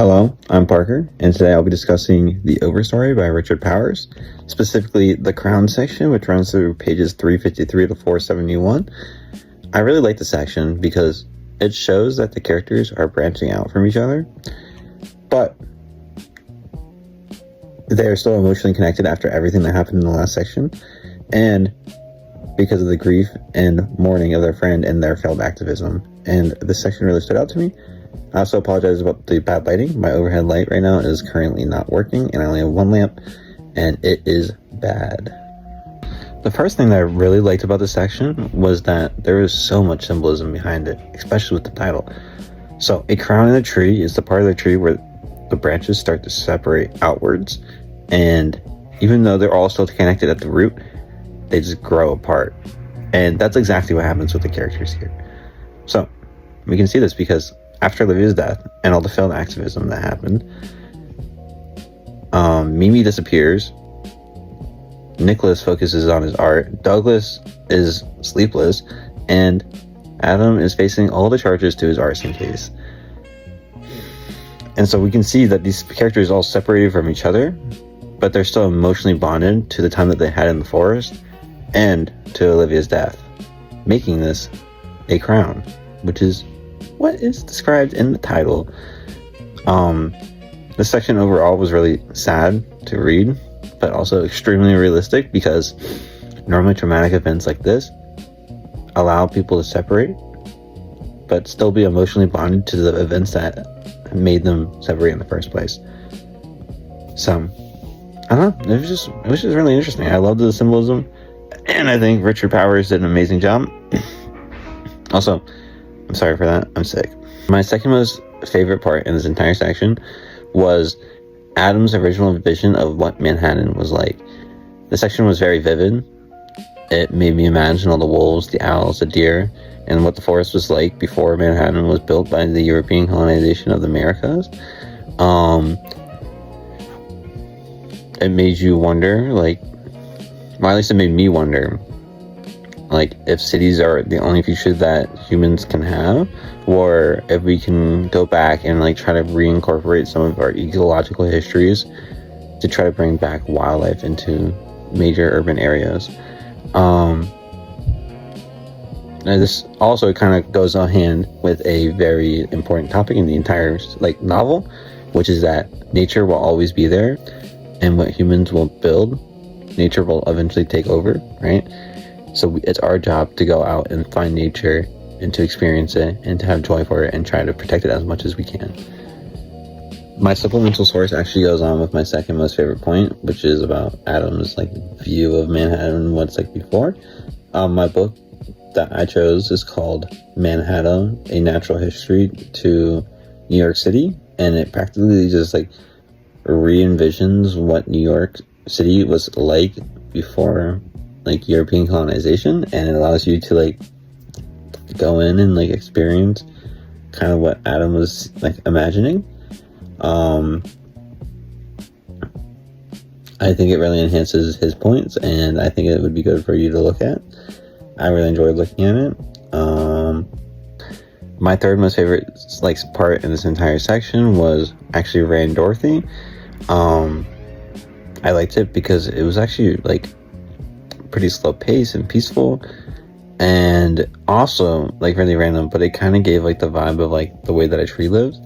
Hello, I'm Parker, and today I'll be discussing The Overstory by Richard Powers, specifically the Crown section, which runs through pages 353 to 471. I really like this section because it shows that the characters are branching out from each other, but they are still emotionally connected after everything that happened in the last section, and because of the grief and mourning of their friend and their failed activism. And this section really stood out to me. I also apologize about the bad lighting. My overhead light right now is currently not working, and I only have one lamp, and it is bad. The first thing that I really liked about this section was that there is so much symbolism behind it, especially with the title. So, a crown in a tree is the part of the tree where the branches start to separate outwards, and even though they're all still connected at the root, they just grow apart. And that's exactly what happens with the characters here. So, we can see this because after Olivia's death and all the failed activism that happened, Mimi disappears. Nicholas focuses on his art. Douglas is sleepless, and Adam is facing all the charges to his arson case. And so we can see that these characters all separated from each other, but they're still emotionally bonded to the time that they had in the forest and to Olivia's death, making this a crown, which is what is described in the title. This section overall was really sad to read, but also extremely realistic, because normally traumatic events like this allow people to separate, but still be emotionally bonded to the events that made them separate in the first place. So, I don't know, it was just really interesting. I loved the symbolism, and I think Richard Powers did an amazing job. Also, I'm sorry for that, I'm sick. My second most favorite part in this entire section was Adam's original vision of what Manhattan was like. The section was very vivid. It made me imagine all the wolves, the owls, the deer, and what the forest was like before Manhattan was built by the European colonization of the Americas. It made you wonder, or at least it made me wonder, if cities are the only future that humans can have, or if we can go back and try to reincorporate some of our ecological histories to try to bring back wildlife into major urban areas. And this also kind of goes on hand with a very important topic in the entire novel, which is that nature will always be there, and what humans will build, nature will eventually take over, right? So it's our job to go out and find nature and to experience it and to have joy for it and try to protect it as much as we can. My supplemental source actually goes on with my second most favorite point, which is about Adam's view of Manhattan and what it's like before. My book that I chose is called Manhattan: A Natural History to New York City, and it practically just re-envisions what New York City was like before European colonization, and it allows you to go in and experience kind of what Adam was imagining. I think it really enhances his points, and I think it would be good for you to look at. I really enjoyed looking at it. My third most favorite part in this entire section was actually Ray and Dorothy. I liked it because it was actually pretty slow pace and peaceful, and also really random, but it kind of gave the vibe of the way that a tree lives,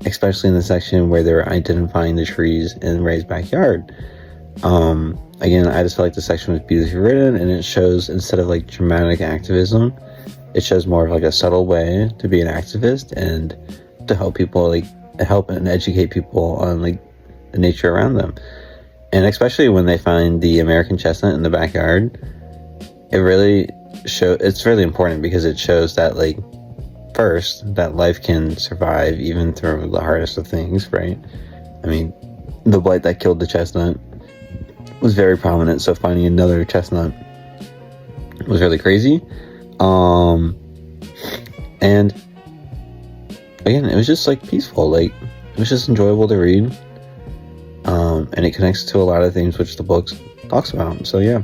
especially in the section where they're identifying the trees in Ray's backyard. Again, I just felt like the section was beautifully written, and it shows, instead of dramatic activism, it shows more of a subtle way to be an activist and to help people help and educate people on the nature around them. And especially when they find the American chestnut in the backyard, it's really important, because it shows that first, that life can survive even through the hardest of things, right? I mean, the blight that killed the chestnut was very prominent, so finding another chestnut was really crazy. And again, it was just peaceful, it was just enjoyable to read. And it connects to a lot of things which the book talks about. So yeah.